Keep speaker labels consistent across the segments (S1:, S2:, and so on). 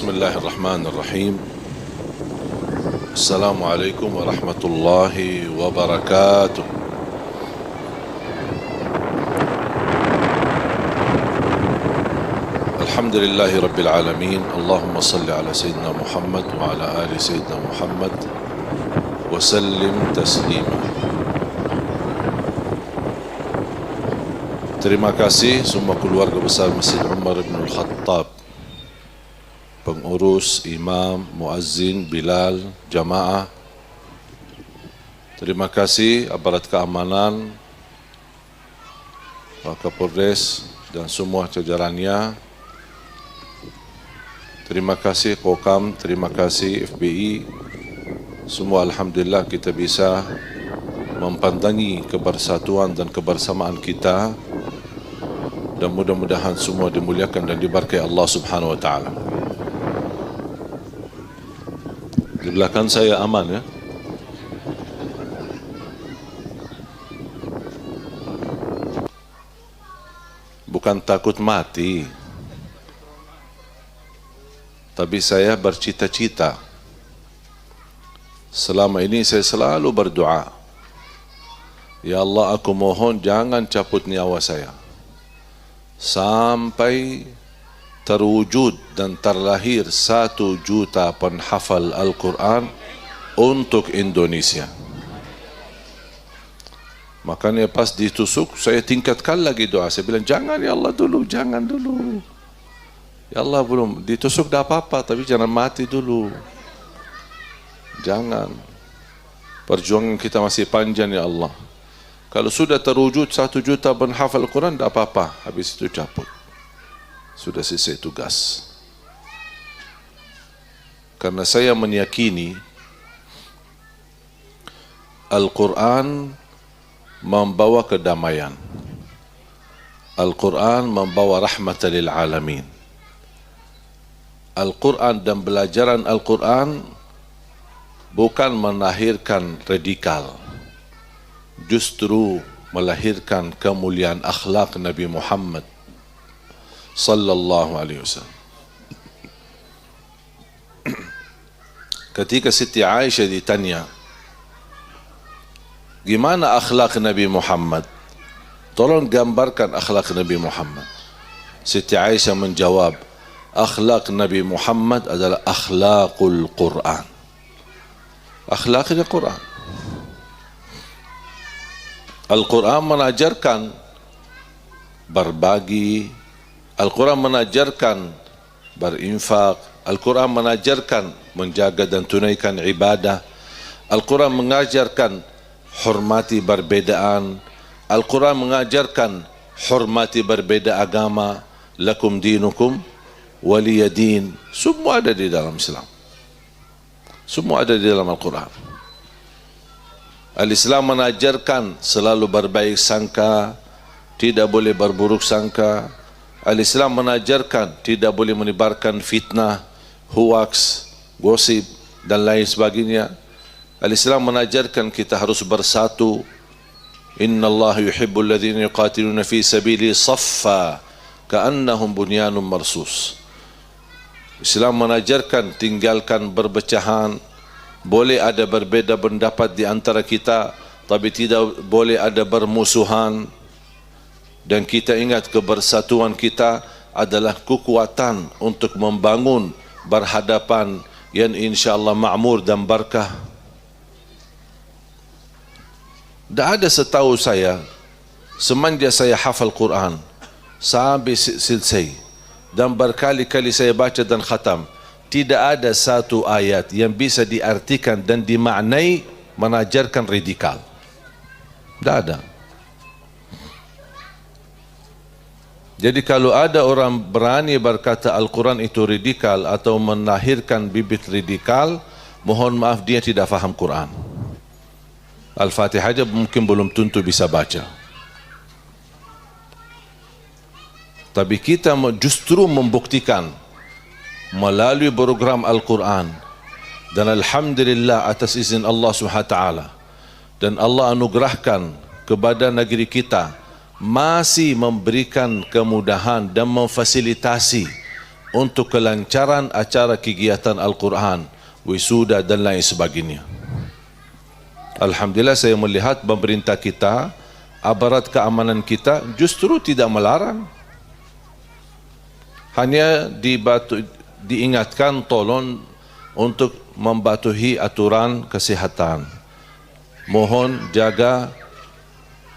S1: Bismillahirrahmanirrahim. Assalamualaikum warahmatullahi wabarakatuh. Alhamdulillahi rabbil alamin. Allahumma salli ala Sayyidina Muhammad wa ala ali Sayyidina Muhammad wa sallim taslima. Terima kasih semua keluarga besar Masjid Umar bin Al-Khattab, pengurus, imam, muazzin, bilal, jamaah. Terima kasih aparat keamanan, Pak Kapolres dan semua jajarannya. Terima kasih Kokam, terima kasih FBI. Semua alhamdulillah kita bisa mempandangi kebersatuan dan kebersamaan kita, dan mudah-mudahan semua dimuliakan dan diberkahi Allah Subhanahu wa taala. Di belakang saya aman ya? Bukan takut mati, tapi saya bercita-cita. Selama ini saya selalu berdoa, ya Allah, aku mohon jangan cabut nyawa saya sampai terwujud dan terlahir 1 juta penghafal Al-Quran untuk Indonesia. Makanya pas ditusuk saya tingkatkan lagi doa. Saya bilang jangan ya Allah dulu, jangan dulu. Ya Allah belum ditusuk dah apa-apa, tapi jangan mati dulu. Jangan. Perjuangan kita masih panjang ya Allah. Kalau sudah terwujud 1 juta penghafal Al-Quran, tak apa-apa. Habis itu cabut. Sudah selesai tugas. Karena saya meyakini Al-Quran membawa kedamaian. Al-Quran membawa rahmatan lil alamin. Al-Quran dan belajaran Al-Quran bukan melahirkan radikal, justru melahirkan kemuliaan akhlak Nabi Muhammad sallallahu alaihi wasallam. Ketika Siti Aisyah ditanya, gimana akhlak Nabi Muhammad? Tolong gambarkan akhlak Nabi Muhammad. Siti Aisyah menjawab, akhlak Nabi Muhammad adalah akhlakul Quran. Akhlaknya Quran. Al-Quran mengajarkan berbagi, Al-Quran mengajarkan berinfak, Al-Quran mengajarkan menjaga dan tunaikan ibadah, Al-Quran mengajarkan hormati perbedaan, Al-Quran mengajarkan hormati berbeda agama, lakum dinukum waliyadin. Semua ada di dalam Islam. Semua ada di dalam Al-Quran. Al-Islam mengajarkan selalu berbaik sangka, tidak boleh berburuk sangka. Al-Islam mengajarkan tidak boleh menyebarkan fitnah, hoax, gosip dan lain sebagainya. Al-Islam mengajarkan kita harus bersatu. Innallaha yuhibbul ladzina yuqatiluna fi sabili saffa ka'annahum bunyanun marsus. Islam mengajarkan tinggalkan perpecahan. Boleh ada berbeza pendapat di antara kita, tapi tidak boleh ada bermusuhan. Dan kita ingat kebersatuan kita adalah kekuatan untuk membangun berhadapan yang insyaAllah ma'mur dan barakah. Tak ada setahu saya, semenjak saya hafal Quran sampai selesai dan berkali-kali saya baca dan khatam, tidak ada satu ayat yang bisa diartikan dan dimaknai mengajarkan radikal. Tidak ada. Jadi kalau ada orang berani berkata Al-Quran itu radikal atau melahirkan bibit radikal, mohon maaf dia tidak faham Quran. Al-Fatihah aja mungkin belum tentu bisa baca. Tapi kita justru membuktikan melalui program Al-Quran, dan alhamdulillah atas izin Allah SWT, dan Allah anugerahkan kepada negeri kita masih memberikan kemudahan dan memfasilitasi untuk kelancaran acara kegiatan Al-Quran, wisuda dan lain sebagainya. Alhamdulillah saya melihat pemerintah kita, aparat keamanan kita justru tidak melarang. Hanya diingatkan tolong untuk mematuhi aturan kesihatan. Mohon jaga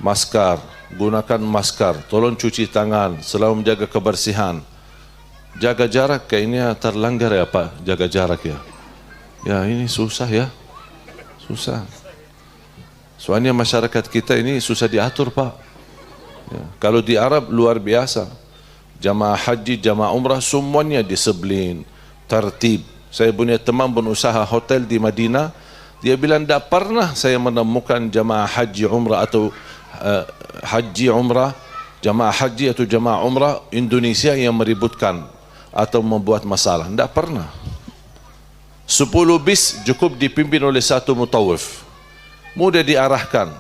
S1: masker, gunakan masker, tolong cuci tangan, selalu menjaga kebersihan. Jaga jarak, kayaknya terlanggar ya Pak, jaga jarak ya. Ya ini susah ya, susah. Soalnya masyarakat kita ini susah diatur Pak. Ya. Kalau di Arab luar biasa. Jamaah haji, jamaah umrah semuanya disiplin, tertib. Saya punya teman berusaha hotel di Madinah, dia bilang tidak pernah saya menemukan jamaah haji umrah atau haji umrah, jamaah haji atau jamaah umrah Indonesia yang meributkan atau membuat masalah. Tidak pernah. 10 bis cukup dipimpin oleh satu mutawif, mudah diarahkan,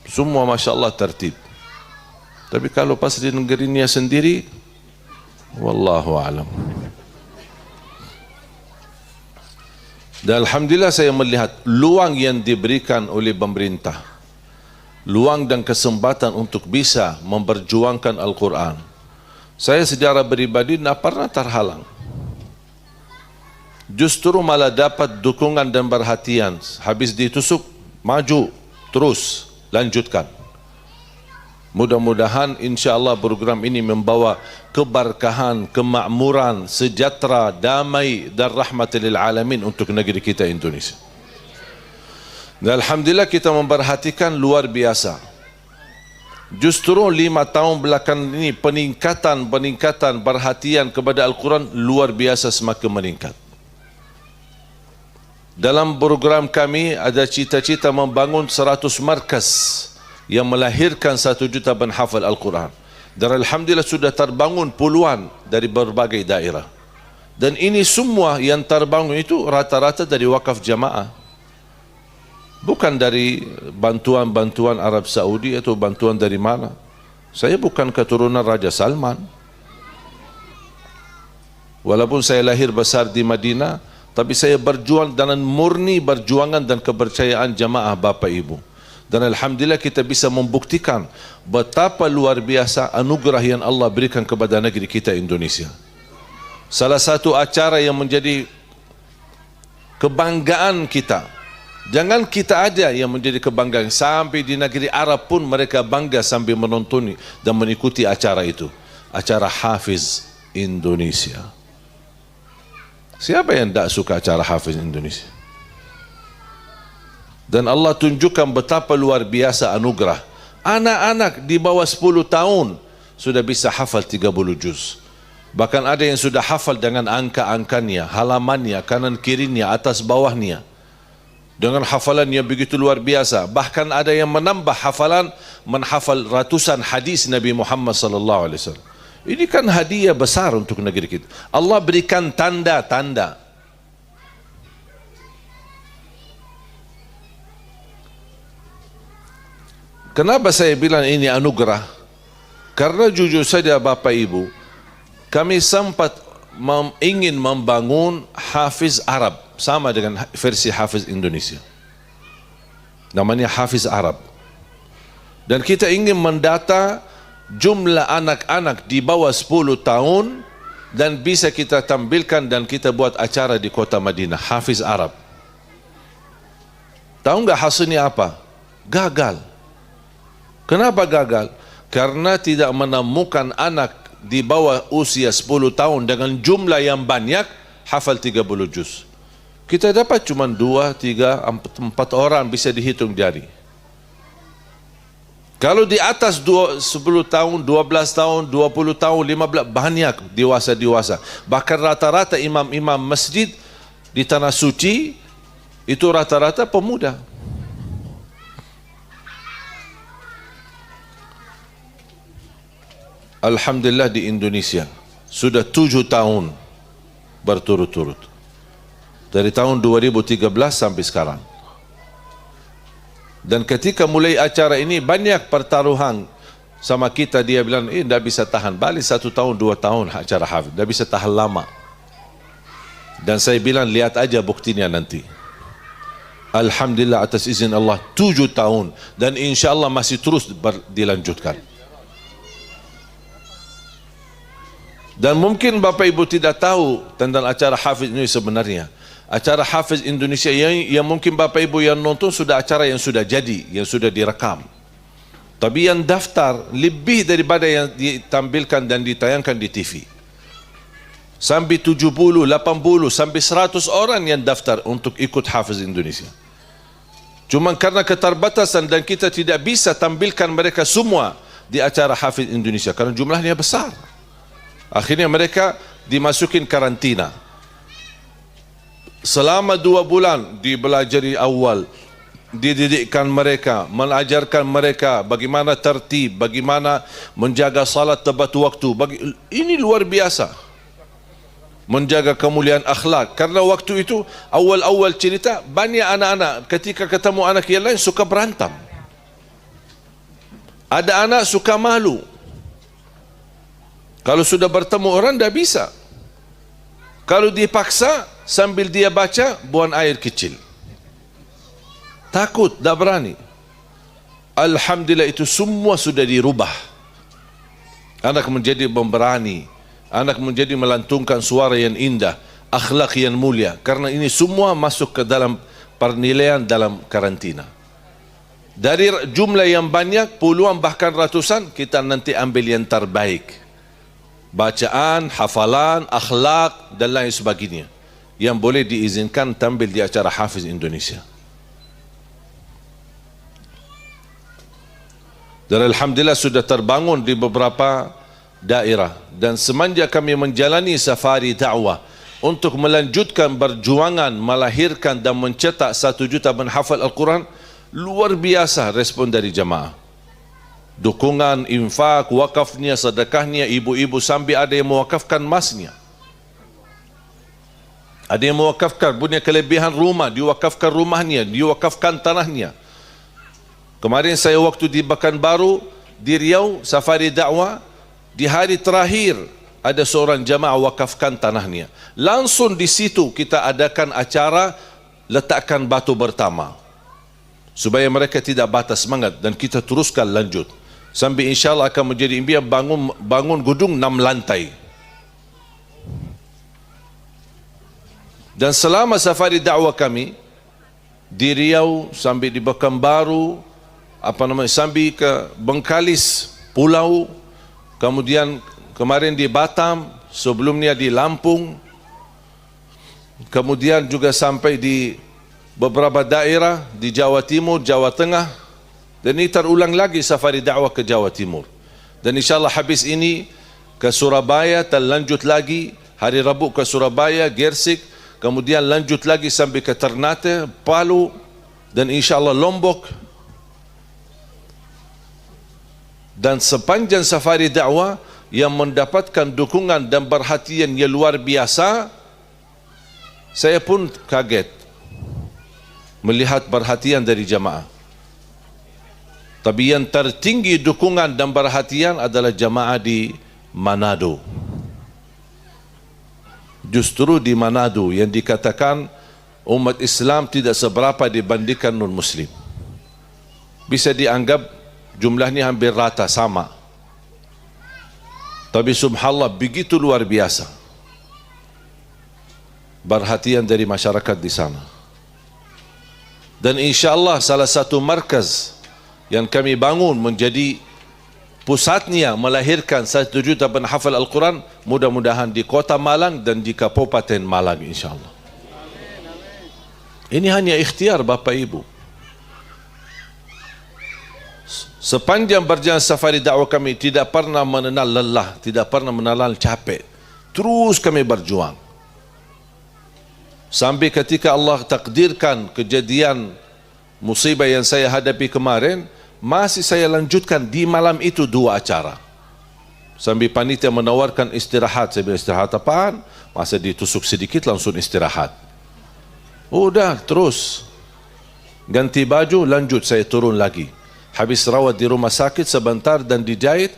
S1: semua Masya Allah tertib. Tapi kalau pas di negerinya sendiri, wallahu alam. Dan alhamdulillah saya melihat luang yang diberikan oleh pemerintah, luang dan kesempatan untuk bisa memperjuangkan Al-Quran. Saya secara pribadi tidak pernah terhalang. Justru malah dapat dukungan dan perhatian. Habis ditusuk, maju, terus, lanjutkan. Mudah-mudahan insya-Allah program ini membawa keberkahan, kemakmuran, sejahtera, damai dan rahmat lil alamin untuk negeri kita Indonesia. Dan alhamdulillah kita memperhatikan luar biasa. Justru 5 tahun belakangan ini peningkatan perhatian kepada Al-Quran luar biasa semakin meningkat. Dalam program kami ada cita-cita membangun 100 markas yang melahirkan 1 juta penghafal Al-Quran. Dan alhamdulillah sudah terbangun puluhan dari berbagai daerah. Dan ini semua yang terbangun itu rata-rata dari wakaf jamaah. Bukan dari bantuan-bantuan Arab Saudi atau bantuan dari mana. Saya bukan keturunan Raja Salman. Walaupun saya lahir besar di Madinah, tapi saya berjuang dengan murni perjuangan dan kepercayaan jamaah Bapak Ibu. Dan alhamdulillah kita bisa membuktikan betapa luar biasa anugerah yang Allah berikan kepada negeri kita Indonesia. Salah satu acara yang menjadi kebanggaan kita. Jangan kita aja yang menjadi kebanggaan, sampai di negeri Arab pun mereka bangga sambil menonton dan mengikuti acara itu. Acara Hafiz Indonesia. Siapa yang tak suka acara Hafiz Indonesia? Dan Allah tunjukkan betapa luar biasa anugerah. Anak-anak di bawah 10 tahun sudah bisa hafal 30 juz. Bahkan ada yang sudah hafal dengan angka-angkanya, halamannya, kanan kirinya, atas bawahnya. Dengan hafalan yang begitu luar biasa. Bahkan ada yang menambah hafalan, menghafal ratusan hadis Nabi Muhammad sallallahu alaihi wasallam. Ini kan hadiah besar untuk negeri kita. Allah berikan tanda-tanda. Kenapa saya bilang ini anugerah? Karena jujur saja Bapak Ibu, kami sempat ingin membangun Hafiz Arab sama dengan versi Hafiz Indonesia. Namanya Hafiz Arab. Dan kita ingin mendata jumlah anak-anak di bawah 10 tahun dan bisa kita tampilkan dan kita buat acara di kota Madinah, Hafiz Arab. Tahu nggak hasilnya apa? Gagal. Kenapa gagal? Karena tidak menemukan anak di bawah usia 10 tahun dengan jumlah yang banyak hafal 30 juz. Kita dapat cuma 2, 3, 4 orang bisa dihitung jari. Kalau di atas 10 tahun, 12 tahun, 20 tahun, 15, banyak dewasa-dewasa. Bahkan rata-rata imam-imam masjid di Tanah Suci itu rata-rata pemuda. Alhamdulillah di Indonesia sudah 7 tahun berturut-turut. Dari tahun 2013 sampai sekarang. Dan ketika mulai acara ini banyak pertaruhan. sama kita, dia bilang, tidak bisa tahan, balik 1 tahun 2 tahun acara hafiz, tidak bisa tahan lama. Dan saya bilang, lihat aja buktinya nanti. Alhamdulillah atas izin Allah 7 tahun, dan insya Allah masih terus dilanjutkan. Dan mungkin Bapak Ibu tidak tahu tentang acara hafiz ini sebenarnya. Acara hafiz Indonesia yang mungkin Bapak Ibu yang nonton sudah acara yang sudah jadi, yang sudah direkam. Tapi yang daftar lebih daripada yang ditampilkan dan ditayangkan di TV. Sampai 70, 80, sampai 100 orang yang daftar untuk ikut hafiz Indonesia. Cuma karena keterbatasan dan kita tidak bisa tampilkan mereka semua di acara hafiz Indonesia karena jumlahnya besar. Akhirnya mereka dimasukin karantina. Selama 2 bulan dibelajari awal, dididikkan mereka, mengajarkan mereka bagaimana tertib, bagaimana menjaga salat tepat waktu. Ini luar biasa. Menjaga kemuliaan akhlak. Karena waktu itu awal-awal cerita banyak anak-anak ketika ketemu anak yang lain suka berantem. Ada anak suka malu. Kalau sudah bertemu orang tidak bisa. Kalau dipaksa sambil dia baca buang air kecil. Takut, tidak berani. Alhamdulillah itu semua sudah dirubah. Anak menjadi pemberani. Anak menjadi melantungkan suara yang indah, akhlak yang mulia. Karena ini semua masuk ke dalam penilaian dalam karantina. Dari jumlah yang banyak, puluhan bahkan ratusan, kita nanti ambil yang terbaik. Bacaan, hafalan, akhlak dan lain sebagainya yang boleh diizinkan tampil di acara hafiz Indonesia. Dan alhamdulillah sudah terbangun di beberapa daerah. Dan semenjak kami menjalani safari dakwah untuk melanjutkan perjuangan melahirkan dan mencetak 1 juta penghafal Al-Quran, luar biasa respon dari jamaah. Dukungan, infak, wakafnya, sedekahnya, ibu-ibu sampai ada yang mewakafkan emasnya. Ada yang mewakafkan punya kelebihan rumah, diwakafkan rumahnya, diwakafkan tanahnya. Kemarin saya waktu di Pekanbaru, di Riau, safari dakwah, di hari terakhir ada seorang jamaah wakafkan tanahnya. Langsung di situ kita adakan acara letakkan batu pertama. Supaya mereka tidak batas semangat dan kita teruskan lanjut. Sampai insyaAllah akan menjadi impian bangun gedung 6 lantai. Dan selama safari dakwah kami di Riau sampai di Pekanbaru, sampai ke Bengkalis, Pulau, kemudian kemarin di Batam, sebelumnya di Lampung, kemudian juga sampai di beberapa daerah di Jawa Timur, Jawa Tengah. Dan ini terulang lagi safari dakwah ke Jawa Timur. Dan insyaAllah habis ini ke Surabaya, terlanjut lagi hari Rabu ke Surabaya, Gersik, kemudian lanjut lagi sampai ke Ternate, Palu, dan insyaAllah Lombok. Dan sepanjang safari dakwah yang mendapatkan dukungan dan perhatian yang luar biasa, saya pun kaget melihat perhatian dari jamaah. Tapi yang tertinggi dukungan dan perhatian adalah jamaah di Manado. Justru di Manado yang dikatakan umat Islam tidak seberapa dibandingkan non-Muslim. Bisa dianggap jumlahnya hampir rata sama. Tapi subhanallah begitu luar biasa perhatian dari masyarakat di sana. Dan insyaAllah salah satu markaz yang kami bangun menjadi pusatnya melahirkan 1 juta penghafal Al-Quran, mudah-mudahan di kota Malang dan di Kabupaten Malang insyaAllah. Ini hanya ikhtiar Bapak Ibu. Sepanjang berjalan safari dakwah kami tidak pernah mengenal lelah, tidak pernah mengenal capek. Terus kami berjuang. Sampai ketika Allah takdirkan kejadian musibah yang saya hadapi kemarin, masih saya lanjutkan di malam itu 2 acara. Sambil panitia menawarkan istirahat, saya bilang istirahat apaan? Masa ditusuk sedikit langsung istirahat. Udah terus ganti baju, lanjut saya turun lagi. habis rawat di rumah sakit sebentar dan dijahit,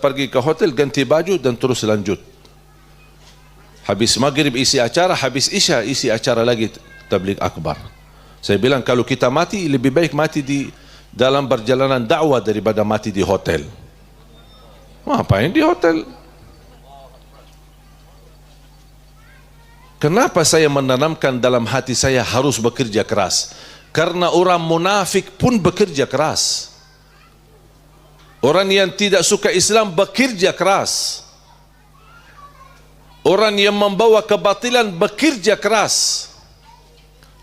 S1: pergi ke hotel, ganti baju dan terus lanjut. Habis maghrib isi acara, habis isya isi acara lagi tabligh akbar. Saya bilang kalau kita mati, lebih baik mati di dalam perjalanan dakwah daripada mati di hotel. Ngapain di hotel? Kenapa saya menanamkan dalam hati saya harus bekerja keras? Karena orang munafik pun bekerja keras. Orang yang tidak suka Islam bekerja keras. Orang yang membawa kebatilan bekerja keras.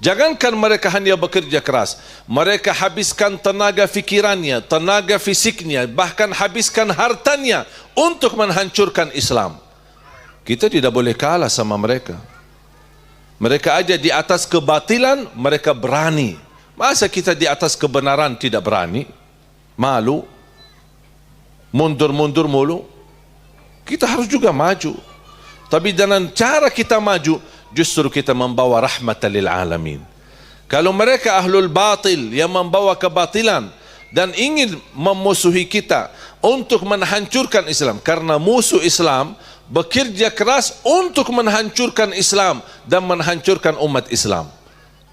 S1: Jangankan mereka hanya bekerja keras, mereka habiskan tenaga fikirannya, tenaga fisiknya, bahkan habiskan hartanya untuk menghancurkan Islam. Kita tidak boleh kalah sama mereka. Mereka aja di atas kebatilan, mereka berani. Masa kita di atas kebenaran tidak berani? Malu, mundur-mundur mulu. Kita harus juga maju. Tapi dengan cara kita maju, justru kita membawa rahmatan lil alamin. Kalau mereka ahlul batil yang membawa kebatilan dan ingin memusuhi kita untuk menghancurkan Islam, karena musuh Islam bekerja keras untuk menghancurkan Islam dan menghancurkan umat Islam.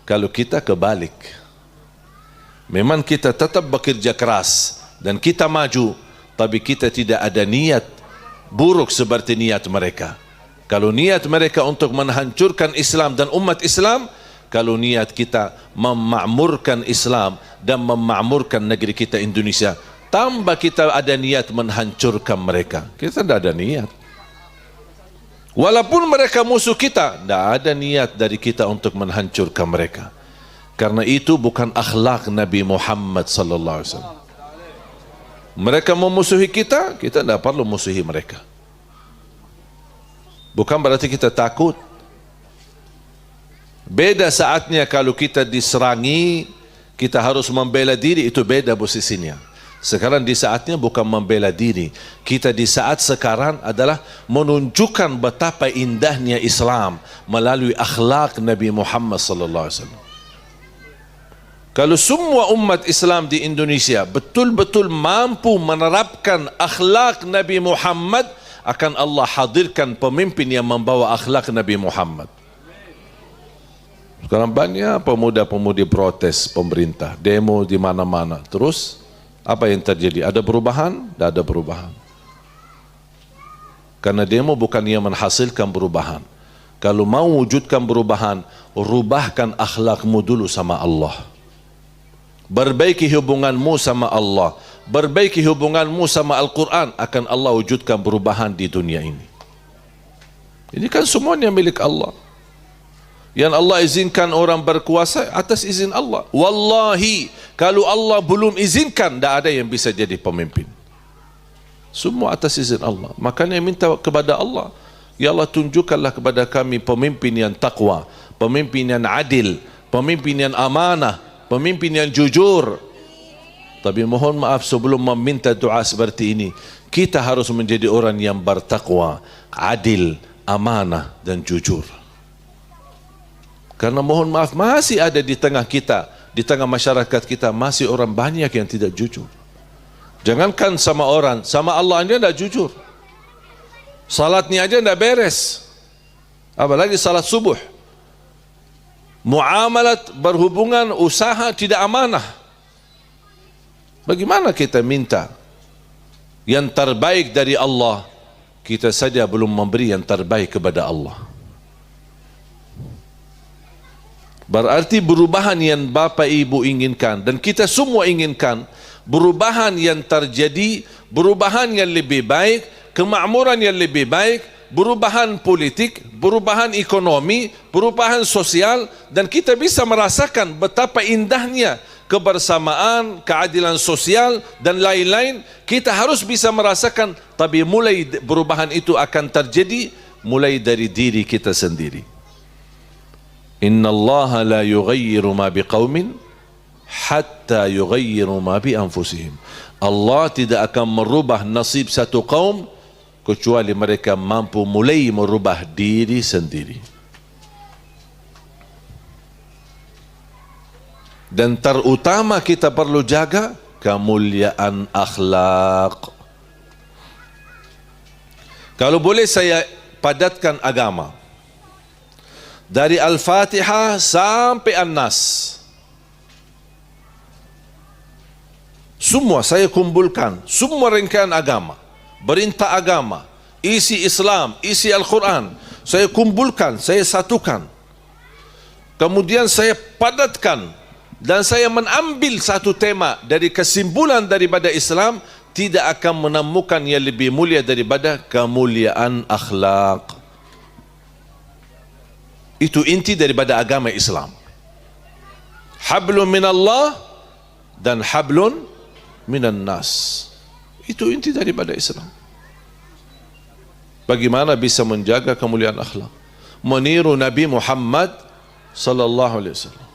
S1: Kalau kita kebalik, memang kita tetap bekerja keras dan kita maju, tapi kita tidak ada niat buruk seperti niat mereka. Kalau niat mereka untuk menghancurkan Islam dan umat Islam, kalau niat kita memakmurkan Islam dan memakmurkan negeri kita Indonesia, tambah kita ada niat menghancurkan mereka. Kita tidak ada niat. Walaupun mereka musuh kita, tidak ada niat dari kita untuk menghancurkan mereka. Karena itu bukan akhlak Nabi Muhammad sallallahu alaihi wasallam. Mereka memusuhi kita, kita tidak perlu musuhi mereka. Bukan berarti kita takut. Beda saatnya kalau kita diserangi, kita harus membela diri, itu beda posisinya. Sekarang di saatnya bukan membela diri. Kita di saat sekarang adalah menunjukkan betapa indahnya Islam melalui akhlak Nabi Muhammad sallallahu alaihi wasallam. Kalau semua umat Islam di Indonesia betul-betul mampu menerapkan akhlak Nabi Muhammad, akan Allah hadirkan pemimpin yang membawa akhlak Nabi Muhammad. Sekarang banyak pemuda-pemudi protes pemerintah, demo di mana-mana. Terus apa yang terjadi? Ada perubahan? Tidak ada perubahan. Karena demo bukan yang menghasilkan perubahan. Kalau mau wujudkan perubahan, rubahkan akhlakmu dulu sama Allah. Perbaiki hubunganmu sama Allah, perbaiki hubunganmu sama Al-Quran, akan Allah wujudkan perubahan di dunia ini. Ini kan semuanya milik Allah. Yang Allah izinkan orang berkuasa atas izin Allah. Wallahi, kalau Allah belum izinkan, tidak ada yang bisa jadi pemimpin. Semua atas izin Allah. Makanya minta kepada Allah, ya Allah tunjukkanlah kepada kami pemimpin yang taqwa, pemimpin yang adil, pemimpin yang amanah, pemimpin yang jujur. Tapi mohon maaf, sebelum meminta doa seperti ini, kita harus menjadi orang yang bertakwa, adil, amanah dan jujur. Karena mohon maaf, masih ada di tengah kita, di tengah masyarakat kita, masih orang banyak yang tidak jujur. Jangankan sama orang, sama Allah aja tidak jujur. Salatnya aja tidak beres, apalagi salat subuh. Muamalat, berhubungan, usaha tidak amanah. Bagaimana kita minta yang terbaik dari Allah, kita saja belum memberi yang terbaik kepada Allah. Berarti perubahan yang Bapak Ibu inginkan dan kita semua inginkan, perubahan yang terjadi, perubahan yang lebih baik, kemakmuran yang lebih baik, perubahan politik, perubahan ekonomi, perubahan sosial, dan kita bisa merasakan betapa indahnya kebersamaan, keadilan sosial dan lain-lain. Kita harus bisa merasakan, tapi mulai perubahan itu akan terjadi mulai dari diri kita sendiri. Inna Allah la yughayyiru ma biqaumin hatta yughayyiru ma bi anfusihim. Allah tidak akan merubah nasib satu kaum kecuali mereka mampu mulai merubah diri sendiri. Dan terutama kita perlu jaga kemuliaan akhlak. Kalau boleh saya padatkan agama dari Al-Fatihah sampai An-Nas, semua saya kumpulkan, semua rangkaian agama, perintah agama, isi Islam, isi Al-Quran, saya kumpulkan, saya satukan, kemudian saya padatkan, dan saya mengambil satu tema dari kesimpulan daripada Islam. Tidak akan menemukan yang lebih mulia daripada kemuliaan akhlak. Itu inti daripada agama Islam. Hablun minallah dan hablun minan nas. Itu inti daripada Islam. Bagaimana bisa menjaga kemuliaan akhlak? Meniru Nabi Muhammad sallallahu alaihi wasallam.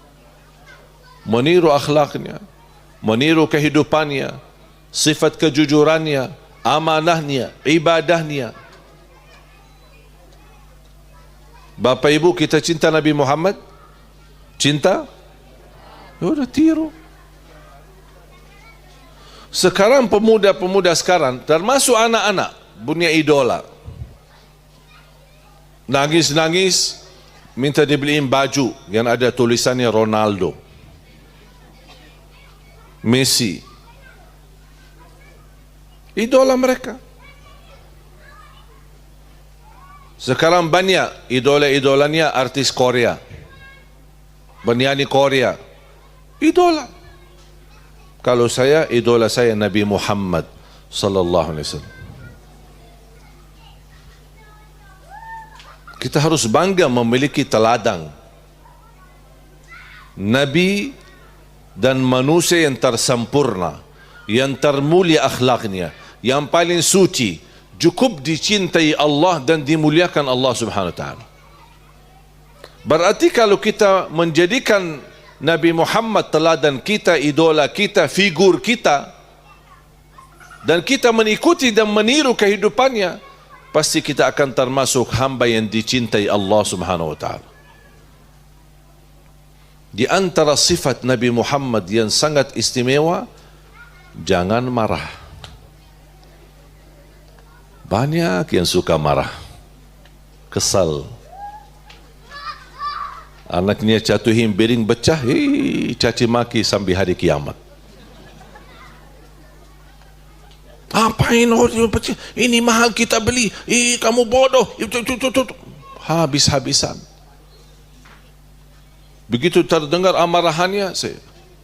S1: Meniru akhlaknya, meniru kehidupannya, sifat kejujurannya, amanahnya, ibadahnya. Bapak Ibu, kita cinta Nabi Muhammad? Cinta? Ya udah, tiru. Sekarang pemuda-pemuda sekarang, termasuk anak-anak, punya idola. Nangis-nangis, minta dibeliin baju yang ada tulisannya Ronaldo, Messi. Idola mereka. Sekarang banyak idola-idolanya artis Korea, penyanyi Korea. Idola. Kalau saya, idola saya Nabi Muhammad sallallahu alaihi wasallam. Kita harus bangga memiliki teladan Nabi dan manusia yang tersempurna, yang termulia akhlaknya, yang paling suci, cukup dicintai Allah dan dimuliakan Allah subhanahu wa ta'ala. Berarti kalau kita menjadikan Nabi Muhammad teladan kita, idola kita, figur kita, dan kita mengikuti dan meniru kehidupannya, pasti kita akan termasuk hamba yang dicintai Allah subhanahu wa ta'ala. Di antara sifat Nabi Muhammad yang sangat istimewa, jangan marah. Banyak yang suka marah, kesal. Anaknya jatuhin piring pecah, caci maki sampai hari kiamat. Apain pecah? Ini mahal kita beli. Kamu bodoh. Habis-habisan. Begitu terdengar amarahannya, saya,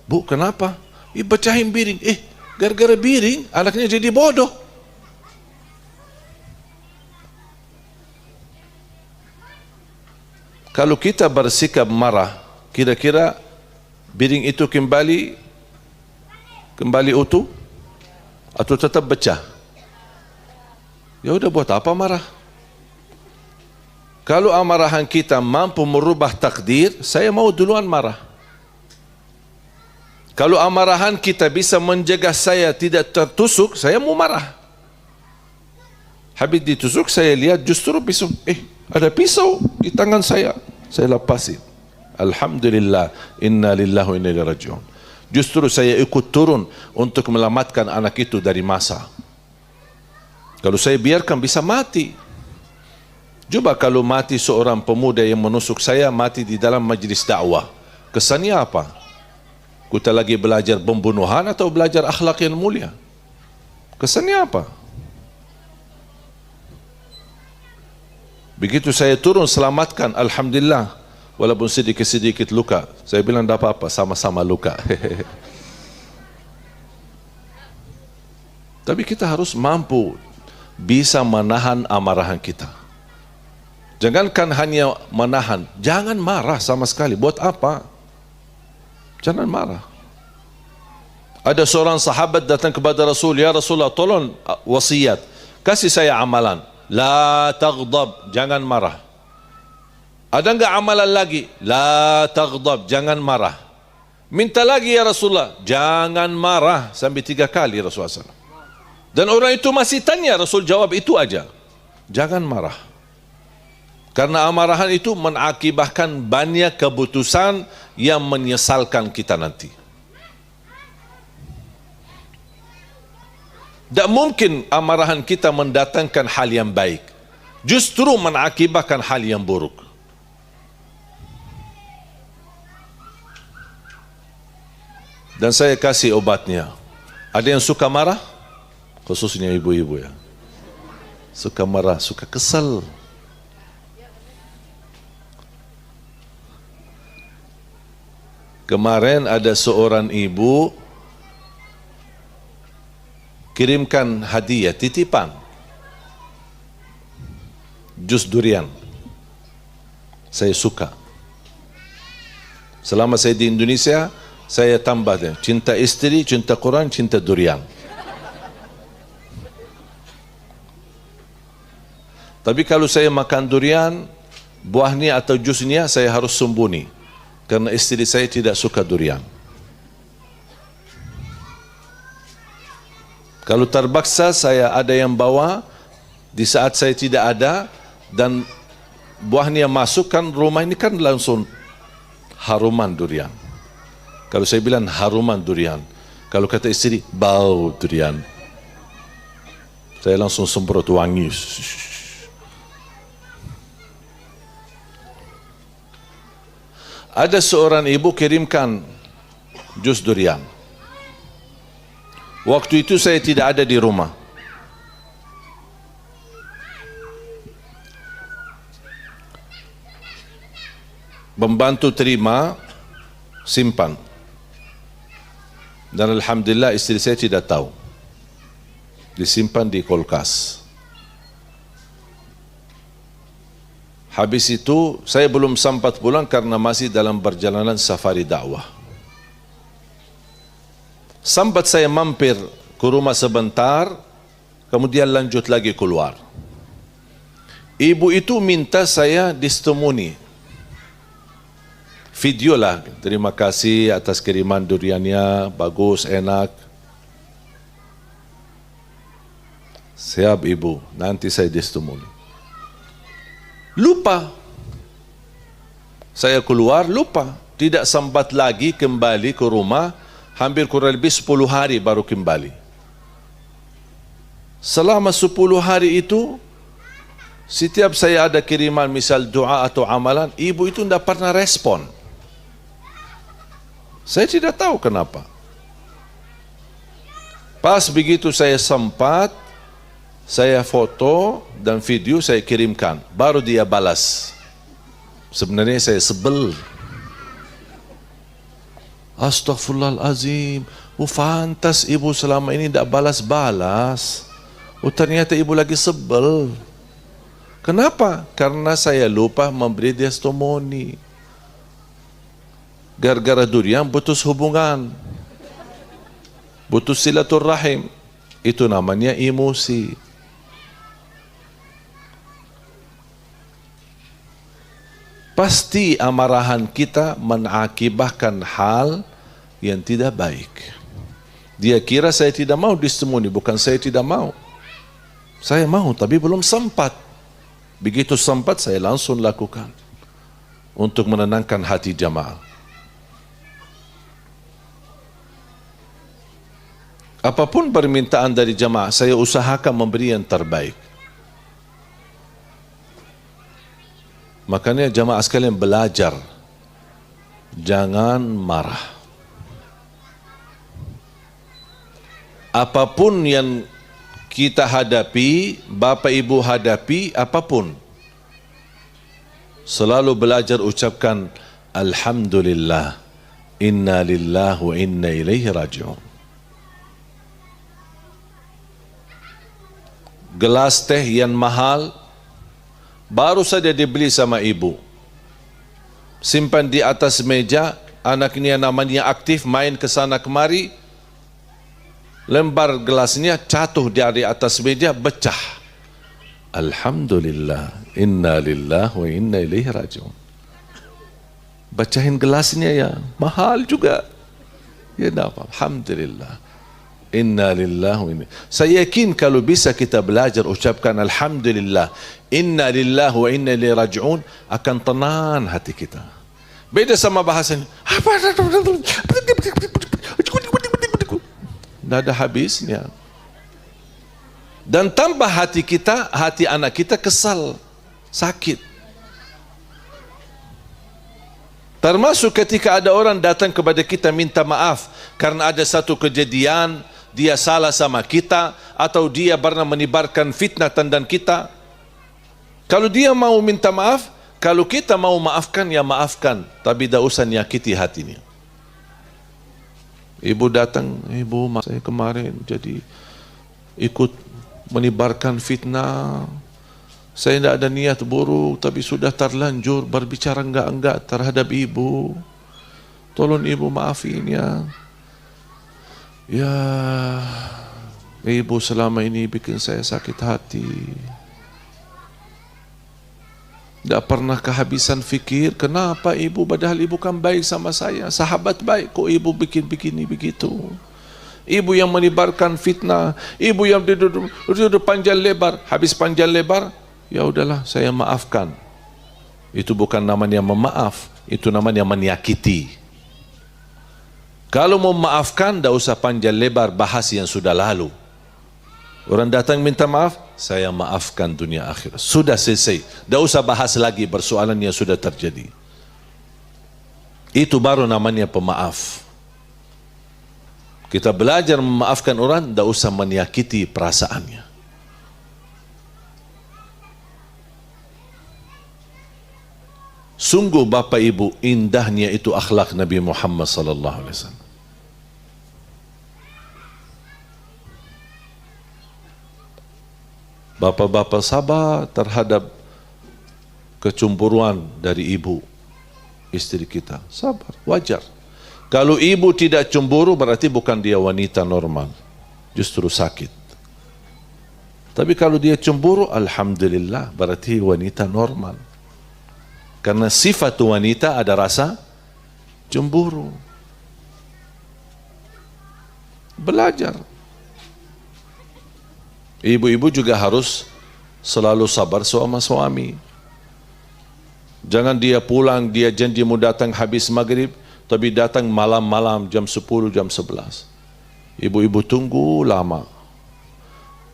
S1: Bu, kenapa? Pecahin piring. Gara-gara piring, anaknya jadi bodoh. Kalau kita bersikap marah, kira-kira piring itu kembali utuh atau tetap pecah? Ya udah, buat apa marah? Kalau amarahan kita mampu merubah takdir, saya mau duluan marah. Kalau amarahan kita bisa menjaga saya tidak tertusuk, saya mau marah. Habis ditusuk, saya lihat justru pisau. Ada pisau di tangan saya lepasin. Alhamdulillah, inna lillahi wa inna ilaihi raji'un. Justru saya ikut turun untuk melamatkan anak itu dari masa. Kalau saya biarkan bisa mati. Coba kalau mati seorang pemuda yang menusuk saya, mati di dalam majlis dakwah, kesannya apa? Kita lagi belajar pembunuhan atau belajar akhlak yang mulia? Kesannya apa? Begitu saya turun selamatkan, alhamdulillah, walaupun sedikit-sedikit luka. Saya bilang tidak apa-apa, sama-sama luka. Tapi kita harus mampu bisa menahan amarahan kita. Jangankan hanya menahan, jangan marah sama sekali. Buat apa? Jangan marah. Ada seorang sahabat datang kepada Rasul, ya Rasulullah, tolong wasiat, kasih saya amalan. La taghdab, jangan marah. Ada enggak amalan lagi? La taghdab, jangan marah. Minta lagi ya Rasulullah, jangan marah, sampai 3 kali Rasulullah SAW. Dan orang itu masih tanya, Rasul jawab itu aja, jangan marah. Karena amarahan itu mengakibatkan banyak keputusan yang menyesalkan kita nanti. Tak mungkin amarahan kita mendatangkan hal yang baik. Justru mengakibatkan hal yang buruk. Dan saya kasih obatnya. Ada yang suka marah? Khususnya ibu-ibu ya. Suka marah, suka kesal. Kemarin ada seorang ibu kirimkan hadiah, titipan jus durian. Saya suka. Selama saya di Indonesia, saya tambah dia. Cinta istri, cinta Quran, cinta durian. Tapi kalau saya makan durian, buahnya atau jusnya saya harus sembunyi. Karena istri saya tidak suka durian. Kalau terpaksa saya ada yang bawa, di saat saya tidak ada, dan buahnya masuk kan rumah ini kan langsung haruman durian. Kalau saya bilang haruman durian, kalau kata istri bau durian, saya langsung semprot wangi. Ada seorang ibu kirimkan jus durian. Waktu itu saya tidak ada di rumah. Membantu terima, simpan. Dan alhamdulillah istri saya tidak tahu. Disimpan di kulkas. Habis itu saya belum sempat pulang karena masih dalam perjalanan safari dakwah. Sempat saya mampir ke rumah sebentar, kemudian lanjut lagi keluar. Ibu itu minta saya distemuni. Video lah, terima kasih atas kiriman duriannya, bagus, enak. Siap ibu, nanti saya distemuni. Lupa. Saya keluar, lupa. Tidak sempat lagi kembali ke rumah, hampir kurang lebih 10 hari baru kembali. Selama 10 hari itu, setiap saya ada kiriman misal doa atau amalan, ibu itu tidak pernah respon. Saya tidak tahu kenapa. Pas begitu saya sempat, saya foto dan video saya kirimkan, baru dia balas. Sebenarnya saya sebel. Astaghfirullahalazim. Fantas ibu selama ini tidak balas-balas. Ternyata ibu lagi sebel. Kenapa? Karena saya lupa memberi dia testimoni. Gara-gara durian putus hubungan, putus silaturrahim. Itu namanya emosi. Pasti amarahan kita mengakibatkan hal yang tidak baik. Dia kira saya tidak mau distemuni, bukan saya tidak mau. Saya mau tapi belum sempat. Begitu sempat saya langsung lakukan untuk menenangkan hati jamaah. Apapun permintaan dari jamaah, saya usahakan memberi yang terbaik. Makanya jamaah sekalian belajar, jangan marah. Apapun yang kita hadapi, Bapak Ibu hadapi, apapun, selalu belajar ucapkan Alhamdulillah, Inna lillahi wa inna ilaihi raji'un. Gelas teh yang mahal baru saja dibeli sama ibu, simpan di atas meja, anaknya namanya aktif main ke sana kemari, lembar gelasnya jatuh dari atas meja, pecah. Alhamdulillah, inna lillahi wa inna ilaihi raji'un. Bacain gelasnya ya, mahal juga ya, apa? Alhamdulillah, inna lillahi wa inna. Saya yakin kalau bisa kita belajar ucapkan Alhamdulillah, inna lillahi wa inna ilaihi raji'un, akan tenang hati kita. Beda sama bahasanya, tidak ada habisnya. Dan tambah hati kita, hati anak kita kesal, sakit. Termasuk ketika ada orang datang kepada kita minta maaf karena ada satu kejadian, dia salah sama kita, atau dia pernah menyebarkan fitnah tentang kita. Kalau dia mau minta maaf, kalau kita mau maafkan, ya maafkan, tapi tidak usah nyakiti hatinya. Ibu datang, ibu, saya kemarin jadi ikut menyebarkan fitnah. Saya tidak ada niat buruk, tapi sudah terlanjur berbicara enggak-enggak terhadap ibu. Tolong ibu maafin ya. Ya, ibu selama ini bikin saya sakit hati. Tidak pernah kehabisan fikir, kenapa ibu, padahal ibu kan baik sama saya, sahabat baik, kok ibu bikin begini begitu. Ibu yang menyebarkan fitnah, ibu yang duduk panjang lebar, habis panjang lebar, ya udahlah saya maafkan. Itu bukan namanya memaaf, itu namanya menyakiti. Kalau mau maafkan, tidak usah panjang lebar bahas yang sudah lalu. Orang datang minta maaf, saya maafkan dunia akhirat. Sudah selesai. Tidak usah bahas lagi persoalan yang sudah terjadi. Itu baru namanya pemaaf. Kita belajar memaafkan orang, tidak usah menyakiti perasaannya. Sungguh Bapak Ibu, indahnya itu akhlak Nabi Muhammad sallallahu alaihi wasallam. Bapak-bapak sabar terhadap kecemburuan dari ibu, istri kita. Sabar, wajar. Kalau ibu tidak cemburu, berarti bukan dia wanita normal. Justru sakit. Tapi kalau dia cemburu, alhamdulillah, berarti wanita normal. Karena sifat wanita ada rasa cemburu. Belajar. Ibu-ibu juga harus selalu sabar sama suami. Jangan dia pulang, dia janji mau datang habis maghrib, tapi datang malam-malam jam 10, jam 11. Ibu-ibu tunggu lama.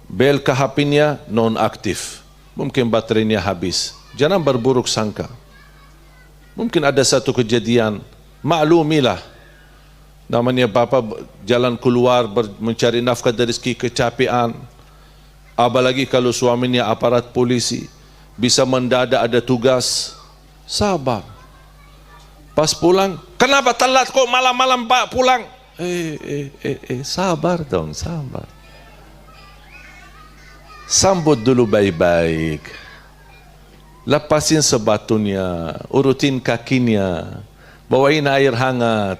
S1: Bel ke HP-nya non aktif. Mungkin baterainya habis. Jangan berburuk sangka. Mungkin ada satu kejadian, maklumilah. Namanya bapak jalan keluar mencari nafkah dari rezeki, kecapean. Apalagi kalau suaminya aparat polisi, bisa mendadak ada tugas, sabar. Pas pulang, kenapa telat kok malam-malam Pak pulang? Sabar dong, sabar. Sambut dulu baik-baik. Lepasin sepatunya, urutin kakinya, bawain air hangat.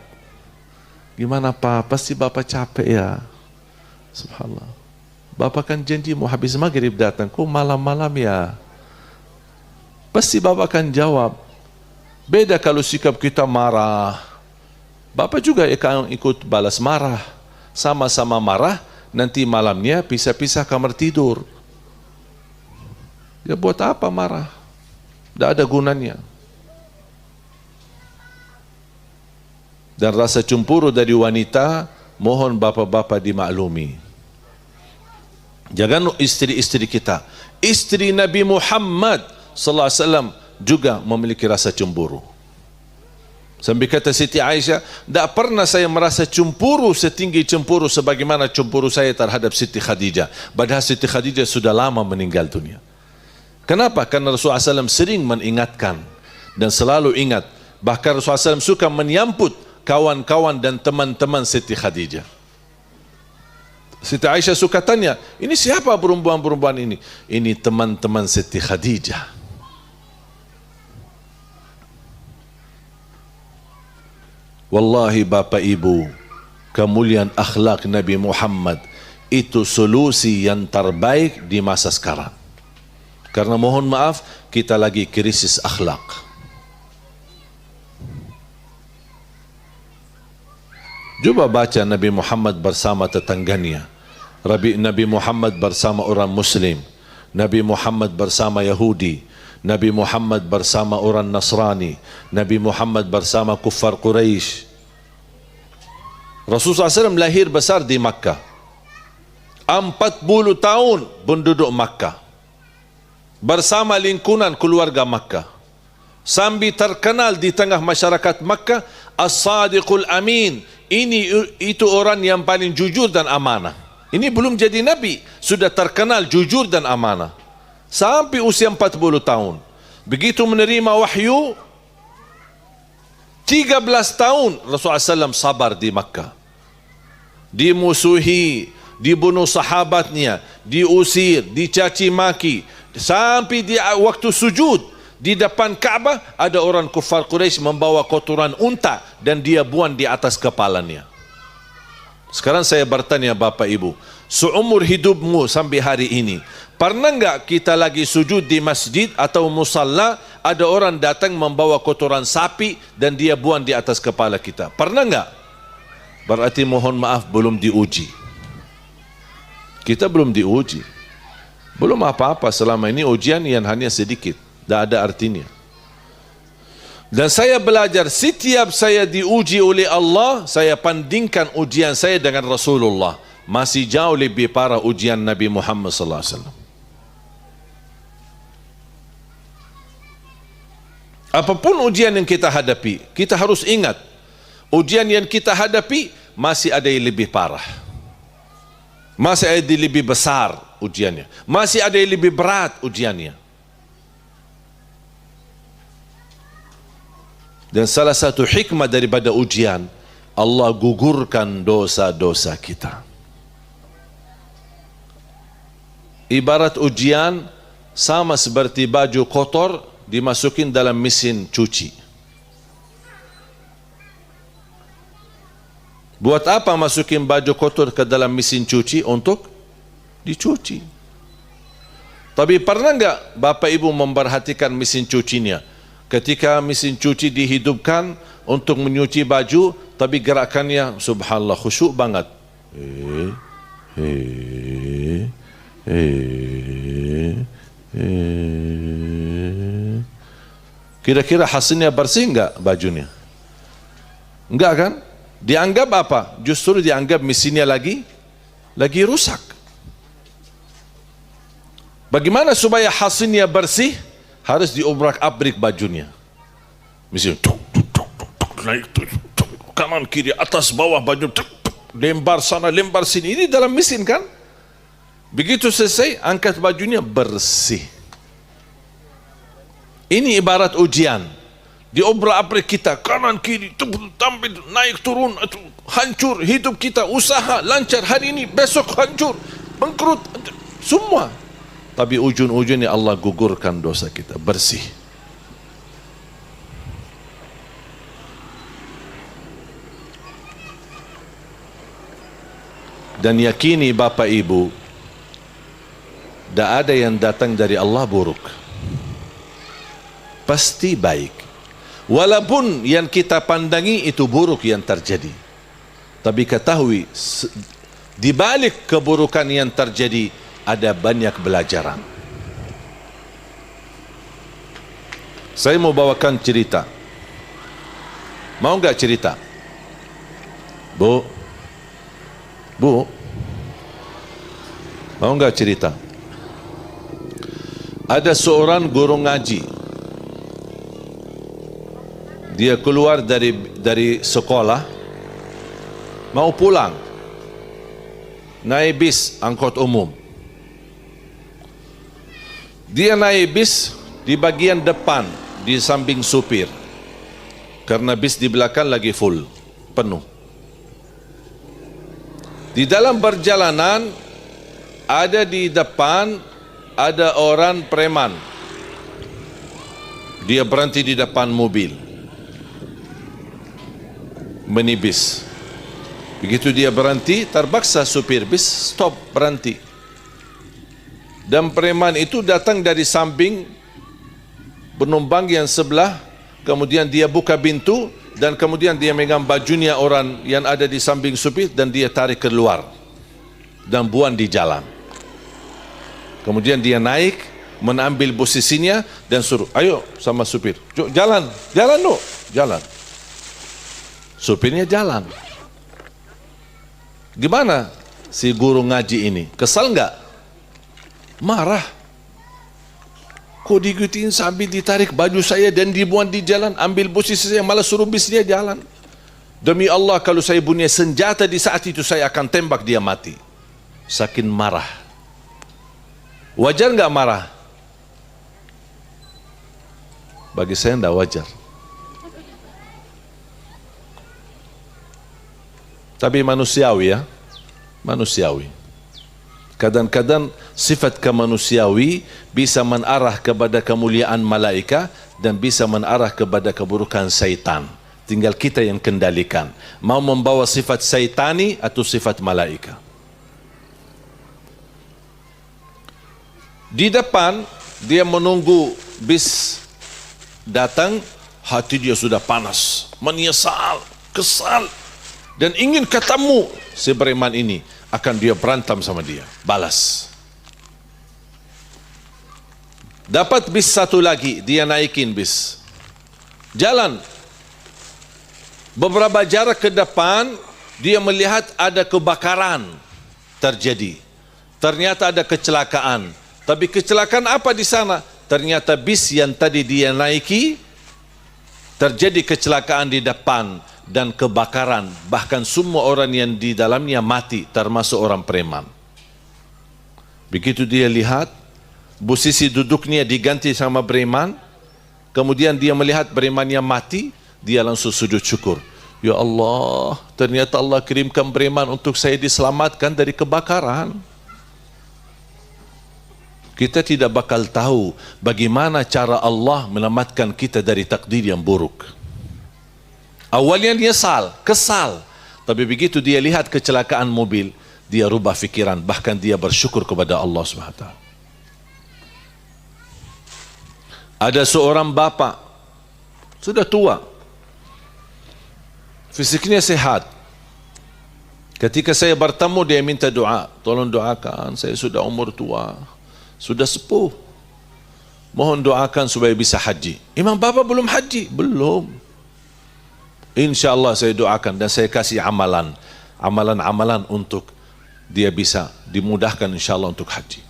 S1: Gimana Pak? Pasti Bapak capek ya. Subhanallah. Bapak kan janji mau habis maghrib datang, kok malam-malam ya? Pasti Bapak akan jawab. Beda kalau sikap kita marah. Bapak juga akan ikut balas marah. Sama-sama marah, nanti malamnya pisah-pisah kamar tidur. Ya buat apa marah? Tidak ada gunanya. Dan rasa cemburu dari wanita, mohon bapak-bapak dimaklumi. Jangan istri-istri kita. Istri Nabi Muhammad sallallahu alaihi wasallam juga memiliki rasa cemburu. Sampai kata Siti Aisyah, tidak pernah saya merasa cemburu setinggi cemburu sebagaimana cemburu saya terhadap Siti Khadijah. Padahal Siti Khadijah sudah lama meninggal dunia. Kenapa? Karena Rasulullah SAW sering mengingatkan dan selalu ingat. Bahkan Rasulullah SAW suka menyambut kawan-kawan dan teman-teman Siti Khadijah. Siti Aisyah suka tanya, ini siapa perempuan-perempuan ini? Ini teman-teman Siti Khadijah. Wallahi Bapak Ibu, kemuliaan akhlak Nabi Muhammad itu solusi yang terbaik di masa sekarang. Karena mohon maaf, kita lagi krisis akhlak. Coba baca Nabi Muhammad bersama tetangganya, Nabi Muhammad bersama orang Muslim, Nabi Muhammad bersama Yahudi, Nabi Muhammad bersama orang Nasrani, Nabi Muhammad bersama kuffar Quraisy. Rasulullah SAW lahir besar di Makkah. 40 tahun penduduk Makkah bersama lingkungan keluarga Makkah, sambil terkenal di tengah masyarakat Makkah As-Sadiqul Amin. Itu orang yang paling jujur dan amanah. Ini belum jadi Nabi, sudah terkenal jujur dan amanah. Sampai usia 40 tahun. Begitu menerima wahyu, 13 tahun Rasulullah SAW sabar di Makkah. Dimusuhi, dibunuh sahabatnya, diusir, dicaci maki. Sampai di waktu sujud di depan Ka'bah, ada orang kufar Quraisy membawa kotoran unta dan dia buang di atas kepalanya. Sekarang saya bertanya Bapak Ibu, seumur hidupmu sampai hari ini, pernah enggak kita lagi sujud di masjid atau musalla, ada orang datang membawa kotoran sapi dan dia buang di atas kepala kita? Pernah enggak? Berarti mohon maaf belum diuji. Kita belum diuji. Belum apa-apa selama ini, ujian yang hanya sedikit, tidak ada artinya. Dan saya belajar, setiap saya diuji oleh Allah, saya bandingkan ujian saya dengan Rasulullah. Masih jauh lebih parah ujian Nabi Muhammad sallallahu alaihi wasallam. Apapun ujian yang kita hadapi, kita harus ingat, ujian yang kita hadapi masih ada yang lebih parah. Masih ada yang lebih besar ujiannya. Masih ada yang lebih berat ujiannya. Dan salah satu hikmah daripada ujian, Allah gugurkan dosa-dosa kita. Ibarat ujian sama seperti baju kotor dimasukin dalam mesin cuci. Buat apa masukin baju kotor ke dalam mesin cuci? Untuk dicuci. Tapi pernah enggak Bapak Ibu memperhatikan mesin cucinya? Ketika mesin cuci dihidupkan untuk menyuci baju, tapi gerakannya subhanallah khusyuk banget. Kira-kira hasilnya bersih enggak bajunya? Enggak kan? Dianggap apa? Justru dianggap mesinnya lagi rusak. Bagaimana supaya hasilnya bersih? Harus diobrak-abrik bajunya. Mesin naik kanan kiri atas bawah baju lembar sana lembar sini. Ini dalam mesin kan? Begitu selesai angkat bajunya bersih. Ini ibarat ujian. Diobrak-abrik kita kanan kiri, tampil naik turun, hancur hidup kita, usaha lancar hari ini, besok hancur, bangkrut, semua. Tapi ujung-ujungnya Allah gugurkan dosa kita bersih. Dan yakini Bapak Ibu, tidak ada yang datang dari Allah buruk, pasti baik. Walaupun yang kita pandangi itu buruk yang terjadi, tapi ketahui di balik keburukan yang terjadi ada banyak pelajaran. Saya mau bawakan cerita. Mau enggak cerita? Bu? Mau enggak cerita? Ada seorang guru ngaji. Dia keluar dari sekolah, mau pulang, naik bis angkot umum. Dia naik bis di bagian depan, di samping supir, karena bis di belakang lagi full, penuh. Di dalam perjalanan, ada di depan, ada orang preman. Dia berhenti di depan mobil minibus. Begitu dia berhenti, terpaksa supir bis stop, berhenti. Dan preman itu datang dari samping penumpang yang sebelah, kemudian dia buka pintu dan kemudian dia megang bajunya orang yang ada di samping supir dan dia tarik keluar dan buang di jalan. Kemudian dia naik, mengambil posisinya dan suruh, ayo sama supir, jalan, jalan no, jalan. Supirnya jalan. Gimana? si guru ngaji ini. Kesal nggak? Marah. Kok digituin sambil ditarik baju saya dan dibuang di jalan, ambil posisi saya, malah suruh bis dia jalan. Demi Allah, kalau saya punya senjata di saat itu, saya akan tembak dia mati. Saking marah. Wajar nggak marah? Bagi saya tidak wajar. Tapi manusiawi ya, manusiawi. Kadang-kadang sifat kemanusiawi bisa menarah kepada kemuliaan malaika dan bisa menarah kepada keburukan syaitan. Tinggal kita yang kendalikan. Mau membawa sifat syaitani atau sifat malaika. Di depan dia menunggu bis datang, hati dia sudah panas, menyesal, kesal, dan ingin ketemu si preman ini. Akan dia berantem sama dia, balas. Dapat bis satu lagi, dia naikin bis, jalan beberapa jarak ke depan, dia melihat ada kebakaran terjadi. Ternyata ada kecelakaan. Tapi kecelakaan apa di sana? Ternyata bis yang tadi dia naiki terjadi kecelakaan di depan dan kebakaran, bahkan semua orang yang di dalamnya mati, termasuk orang preman. Begitu dia lihat, posisi duduknya diganti sama preman, kemudian dia melihat premannya mati, dia langsung sujud syukur. Ya Allah, ternyata Allah kirimkan preman untuk saya diselamatkan dari kebakaran. Kita tidak bakal tahu bagaimana cara Allah menyelamatkan kita dari takdir yang buruk. Awalnya dia kesal. Tapi begitu dia lihat kecelakaan mobil, dia rubah fikiran, bahkan dia bersyukur kepada Allah SWT. Ada seorang bapa, sudah tua, fisiknya sehat. Ketika saya bertemu, dia minta doa, tolong doakan, saya sudah umur tua, sudah sepuh, mohon doakan supaya bisa haji. Imam bapa belum haji? Belum. InsyaAllah saya doakan dan saya kasih amalan-amalan untuk dia bisa dimudahkan insyaAllah untuk haji.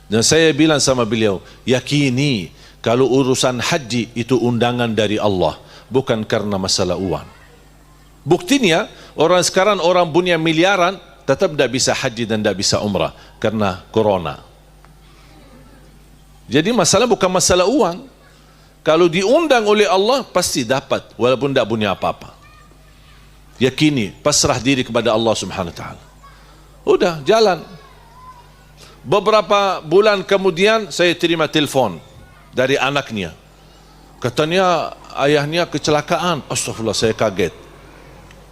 S1: Dan saya bilang sama beliau, yakini kalau urusan haji itu undangan dari Allah, bukan karena masalah uang. Buktinya orang sekarang orang punya miliaran tetap tidak bisa haji dan tidak bisa umrah karena corona. Jadi masalah bukan masalah uang. Kalau diundang oleh Allah pasti dapat walaupun tidak punya apa-apa. Yakini, pasrah diri kepada Allah Subhanahu wa taala. Udah jalan. Beberapa bulan kemudian saya terima telepon dari anaknya. Katanya ayahnya kecelakaan. Astagfirullah, saya kaget.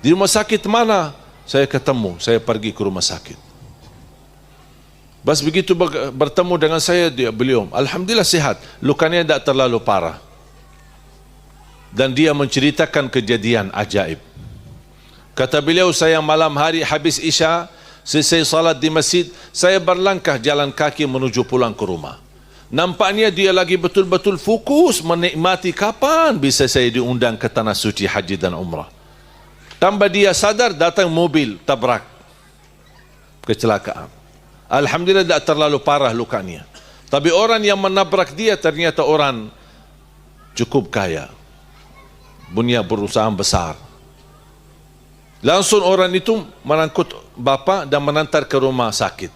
S1: Di rumah sakit mana? Saya ketemu, saya pergi ke rumah sakit. Pas begitu bertemu dengan saya, beliau alhamdulillah sehat, lukanya tidak terlalu parah. Dan dia menceritakan kejadian ajaib. Kata beliau, saya malam hari habis Isya, selesai salat di masjid, saya berlangkah jalan kaki menuju pulang ke rumah. Nampaknya dia lagi betul-betul fokus menikmati kapan bisa saya diundang ke tanah suci haji dan umrah. Tambah dia sadar, datang mobil tabrak, kecelakaan. Alhamdulillah tidak terlalu parah lukanya. Tapi orang yang menabrak dia ternyata orang cukup kaya, punya perusahaan besar. Langsung orang itu mengangkut bapa dan menantar ke rumah sakit.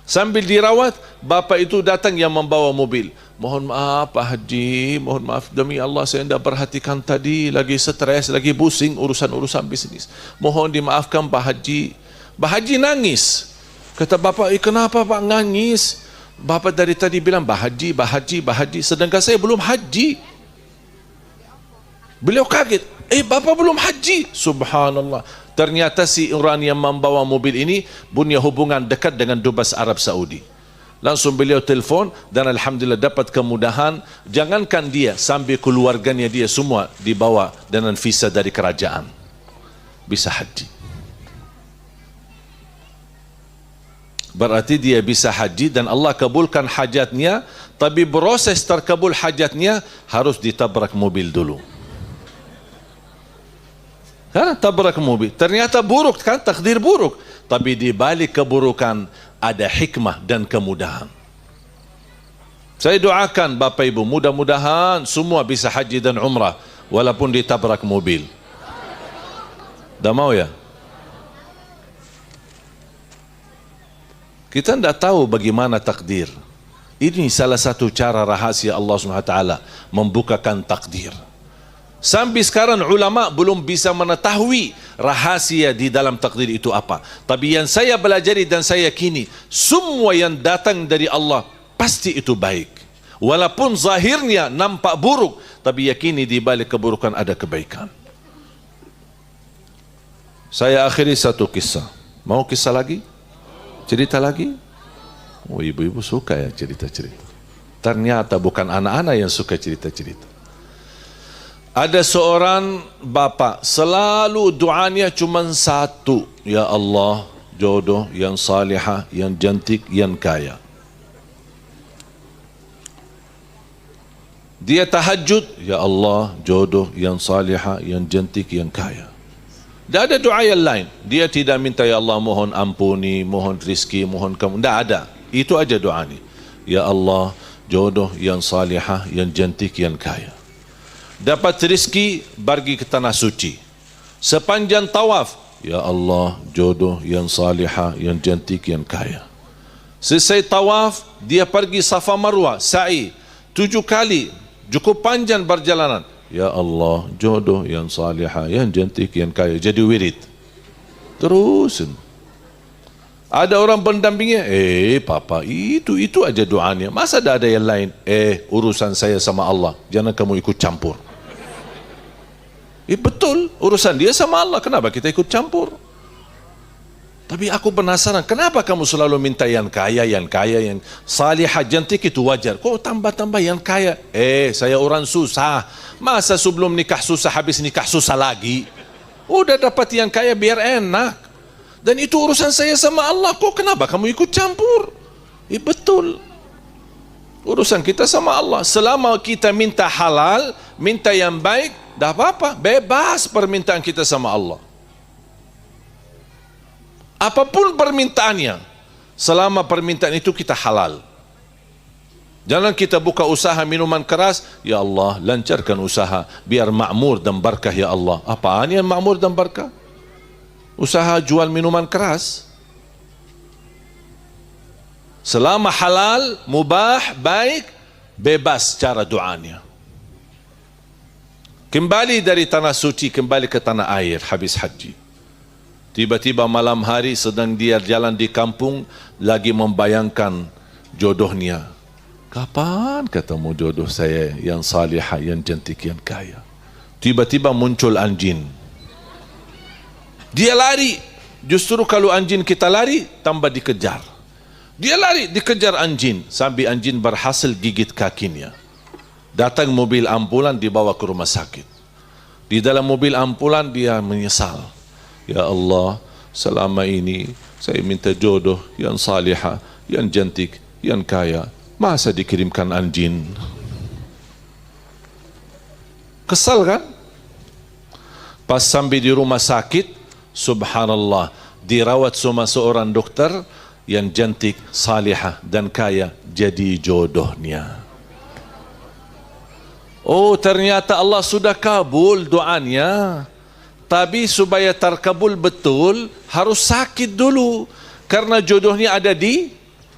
S1: Sambil dirawat, bapa itu datang yang membawa mobil. Mohon maaf Pak Haji, mohon maaf demi Allah saya tidak perhatikan tadi, lagi stres, lagi pusing urusan-urusan bisnis. Mohon dimaafkan Pak Haji. Pak Haji nangis. Kata bapa, kenapa Pak nangis? Bapa dari tadi bilang Pak Haji, Pak Haji, Pak Haji, sedangkan saya belum haji. Beliau kaget. Bapa belum haji. Subhanallah. Ternyata si orang yang membawa mobil ini punya hubungan dekat dengan Dubes Arab Saudi. Langsung beliau telefon dan alhamdulillah dapat kemudahan. Jangankan dia, sampai keluarganya dia semua dibawa dengan visa dari kerajaan. Bisa haji. Berarti dia bisa haji dan Allah kabulkan hajatnya. Tapi proses terkabul hajatnya harus ditabrak mobil dulu. Tabrak mobil, ternyata buruk kan, takdir buruk. tapi di balik keburukan ada hikmah dan kemudahan. Saya doakan Bapak Ibu, mudah-mudahan semua bisa haji dan umrah walaupun ditabrak mobil. Dah mau ya? Kita tidak tahu bagaimana takdir. Ini salah satu cara rahasia Allah SWT membukakan takdir. Sampai sekarang ulama belum bisa mengetahui rahasia di dalam takdir itu apa. Tapi yang saya belajari dan saya yakini, semua yang datang dari Allah pasti itu baik. Walaupun zahirnya nampak buruk, tapi yakini di balik keburukan ada kebaikan. Saya akhiri satu kisah. Mau kisah lagi? Cerita lagi? Oh, ibu-ibu suka ya cerita-cerita. Ternyata bukan anak-anak yang suka cerita-cerita. Ada seorang bapa selalu doanya cuma satu, ya Allah, jodoh yang salihah, yang cantik, yang kaya. Dia tahajud, ya Allah, jodoh yang salihah, yang cantik, yang kaya. Tidak ada doa yang lain. Dia tidak minta, ya Allah mohon ampuni, mohon rizki, mohon kamu. Tidak ada. Itu aja doa ini. Ya Allah, jodoh yang salihah, yang cantik, yang kaya. Dapat rizki, pergi ke tanah suci. Sepanjang tawaf, ya Allah, jodoh yang salihah, yang cantik, yang kaya. Selesai tawaf, dia pergi Safa Marwah, sa'i 7 kali, cukup panjang perjalanan. Ya Allah, jodoh yang salihah, yang cantik, yang kaya. Jadi wirid. Terusin. Ada orang pendampingnya, papa, itu aja doanya. Masa ada yang lain? Urusan saya sama Allah, jangan kamu ikut campur. Betul, urusan dia sama Allah, kenapa kita ikut campur? Tapi aku penasaran, kenapa kamu selalu minta yang kaya, yang salihah, cantik itu wajar. Kok tambah-tambah yang kaya? Saya orang susah. Masa sebelum nikah susah, habis nikah susah lagi? Udah dapat yang kaya biar enak. Dan itu urusan saya sama Allah, kok kenapa kamu ikut campur? Betul. Urusan kita sama Allah. Selama kita minta halal, minta yang baik, dah apa-apa, bebas permintaan kita sama Allah. Apapun permintaannya, selama permintaan itu kita halal. Jangan kita buka usaha minuman keras, ya Allah lancarkan usaha biar makmur dan berkah ya Allah. Apaan yang makmur dan berkah? Usaha jual minuman keras. Selama halal, mubah, baik, bebas cara doanya. Kembali dari tanah suci, kembali ke tanah air habis haji. Tiba-tiba malam hari sedang dia jalan di kampung, lagi membayangkan jodohnya. Kapan ketemu jodoh saya yang salihah, yang cantik, yang kaya? Tiba-tiba muncul anjing. Dia lari. Justru kalau anjing kita lari, tambah dikejar. Dia lari, dikejar anjing, sampai anjing berhasil gigit kakinya. Datang mobil ambulan, dibawa ke rumah sakit. Di dalam mobil ambulan dia menyesal. Ya Allah, selama ini saya minta jodoh yang salihah, yang cantik, yang kaya. Masa dikirimkan anjing? Kesal kan? Pas sampai di rumah sakit, subhanallah, dirawat sama seorang dokter yang cantik, salihah dan kaya, jadi jodohnya. Oh, ternyata Allah sudah kabul doanya. Tapi supaya terkabul betul, harus sakit dulu. Karena jodohnya ada di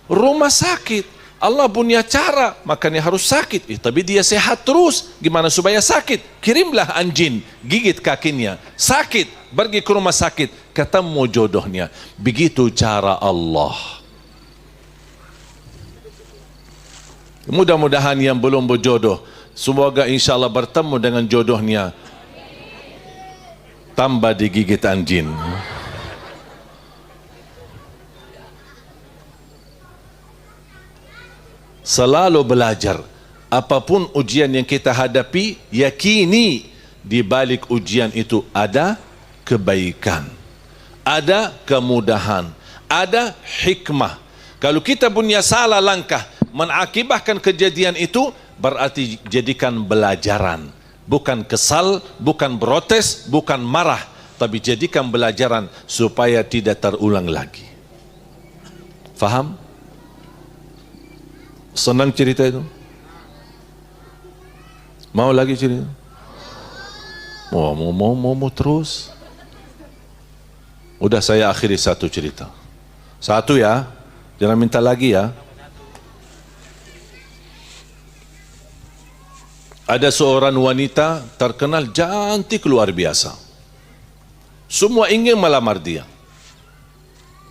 S1: rumah sakit. Allah punya cara, makanya harus sakit. Tapi dia sehat terus. Gimana supaya sakit? Kirimlah anjing, gigit kakinya. Sakit, pergi ke rumah sakit, ketemu jodohnya. Begitu cara Allah. Mudah-mudahan yang belum berjodoh, semoga insya Allah bertemu dengan jodohnya. Tambah digigit anjing. Selalu belajar. Apapun ujian yang kita hadapi, yakini di balik ujian itu ada kebaikan, ada kemudahan, ada hikmah. Kalau kita punya salah langkah mengakibatkan kejadian itu, berarti jadikan belajaran. Bukan kesal, bukan protes, bukan marah. tapi jadikan belajaran supaya tidak terulang lagi. Faham? Senang cerita itu? Mau lagi cerita? Mau terus? Udah, saya akhiri satu cerita. Satu ya, jangan minta lagi ya. Ada seorang wanita terkenal cantik luar biasa. Semua ingin melamar dia.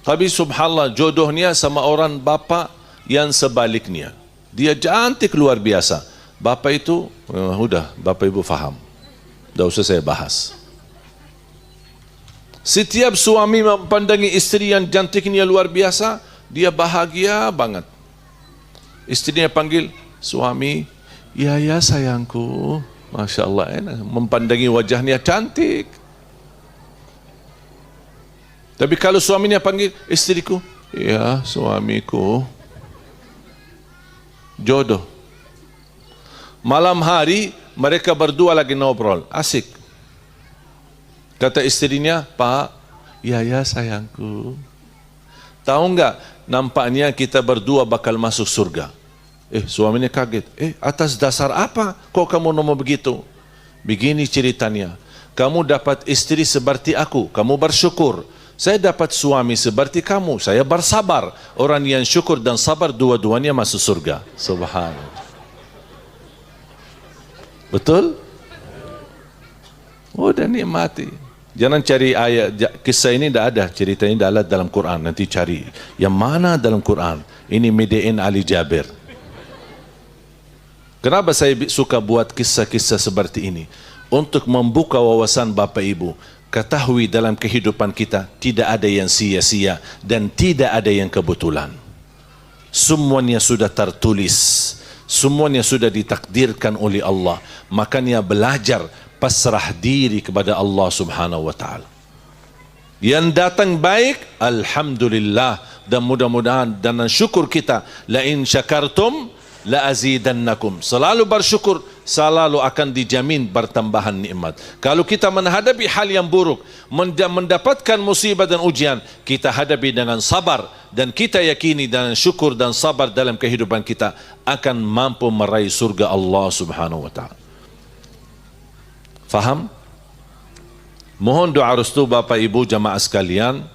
S1: Tapi subhanallah, jodohnya sama orang bapa yang sebaliknya. Dia cantik luar biasa. Bapa itu, udah, bapa ibu faham. Dah usah saya bahas. Setiap suami mempandangi istri yang cantiknya luar biasa, dia bahagia banget. Istrinya panggil, suami, ya sayangku. Masya Allah, mempandangi wajahnya cantik. Tapi kalau suaminya panggil, istriku, ya suamiku. Jodoh. Malam hari, mereka berdua lagi ngobrol, asik. Kata istrinya, Pak, ya sayangku. Tahu enggak, nampaknya kita berdua bakal masuk surga. Suaminya kaget. Atas dasar apa kok kamu ngomong begitu? Begini ceritanya. Kamu dapat istri seperti aku, kamu bersyukur. Saya dapat suami seperti kamu, saya bersabar. Orang yang syukur dan sabar dua-duanya masuk surga. Subhanallah. Betul? Udah nikmati. Jangan cari ayat, kisah ini tidak ada, cerita ini tidak ada dalam Quran. Nanti cari yang mana dalam Quran. Ini Medein Ali Jabir. Kenapa saya suka buat kisah-kisah seperti ini? Untuk membuka wawasan Bapak Ibu. Ketahui dalam kehidupan kita tidak ada yang sia-sia dan tidak ada yang kebetulan. Semuanya sudah tertulis, semuanya sudah ditakdirkan oleh Allah. Makanya belajar, pasrah diri kepada Allah Subhanahu wa taala. Yang datang baik, alhamdulillah, dan mudah-mudahan dan syukur kita, la in syakartum la azidannakum. Selalu bersyukur, selalu akan dijamin bertambahan nikmat. Kalau kita menghadapi hal yang buruk, mendapatkan musibah dan ujian, kita hadapi dengan sabar dan kita yakini dengan syukur dan sabar dalam kehidupan kita akan mampu meraih surga Allah Subhanahu wa taala. Faham? Mohon doa restu Bapak Ibu jamaah sekalian,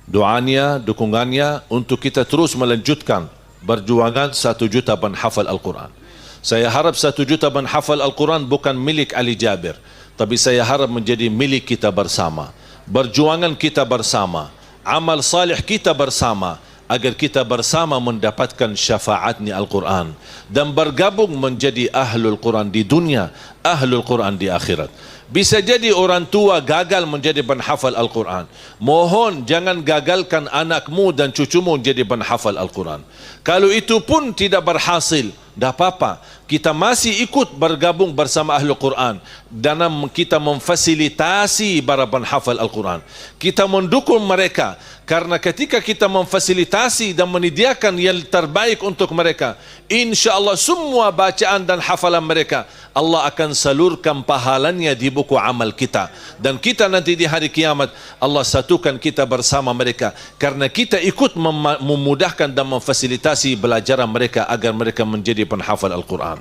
S1: doanya, dukungannya untuk kita terus melanjutkan berjuangan 1 juta penghafal Al-Quran. Saya harap 1 juta penghafal Al-Quran bukan milik Ali Jabir, tapi saya harap menjadi milik kita bersama. Berjuangan kita bersama, amal salih kita bersama, agar kita bersama mendapatkan syafaatnya Al-Quran dan bergabung menjadi ahlul Quran di dunia, ahlul Quran di akhirat. Bisa jadi orang tua gagal menjadi penghafal Al-Quran. Mohon jangan gagalkan anakmu dan cucumu menjadi penghafal Al-Quran. Kalau itu pun tidak berhasil, tidak apa-apa. Kita masih ikut bergabung bersama Ahlul Quran dan kita memfasilitasi para penghafal Al-Quran. Kita mendukung mereka karena ketika kita memfasilitasi dan menyediakan yang terbaik untuk mereka, insya Allah semua bacaan dan hafalan mereka Allah akan salurkan pahalanya di buku amal kita. Dan kita nanti di hari kiamat Allah satukan kita bersama mereka karena kita ikut memudahkan dan memfasilitasi belajaran mereka agar mereka menjadi penghafal Al-Quran.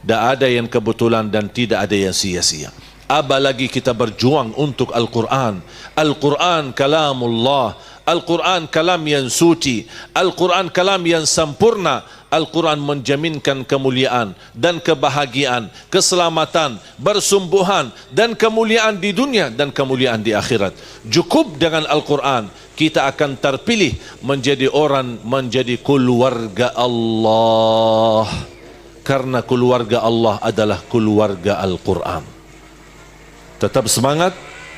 S1: Tak ada yang kebetulan dan tidak ada yang sia-sia. Apalagi kita berjuang untuk Al-Quran. Al-Quran kalamullah, Al-Quran kalam yang suci, Al-Quran kalam yang sempurna. Al-Quran menjaminkan kemuliaan dan kebahagiaan, keselamatan, bersumbuhan dan kemuliaan di dunia dan kemuliaan di akhirat. Cukup dengan Al-Quran, kita akan terpilih menjadi orang, menjadi keluarga Allah. Karena keluarga Allah adalah keluarga Al-Quran. Tetap semangat,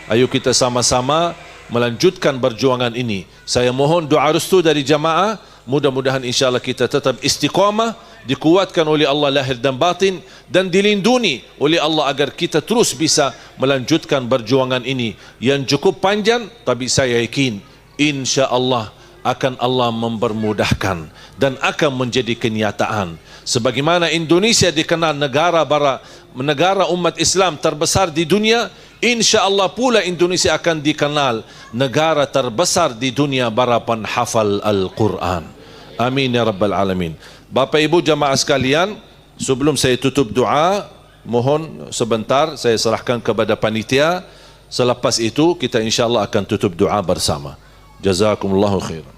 S1: ayo kita sama-sama melanjutkan perjuangan ini. Saya mohon doa restu dari jamaah. Mudah-mudahan insyaAllah kita tetap istiqamah, dikuatkan oleh Allah lahir dan batin, dan dilindungi oleh Allah agar kita terus bisa melanjutkan perjuangan ini yang cukup panjang. Tapi saya yakin insyaAllah akan Allah mempermudahkan dan akan menjadi kenyataan. Sebagaimana Indonesia dikenal negara umat Islam terbesar di dunia, insya-Allah pula Indonesia akan dikenal negara terbesar di dunia para penghafal Al-Quran. Amin ya rabbal alamin. Bapak Ibu jamaah sekalian, sebelum saya tutup doa, mohon sebentar saya serahkan kepada panitia. Selepas itu kita insya-Allah akan tutup doa bersama. Jazakumullahu khairan.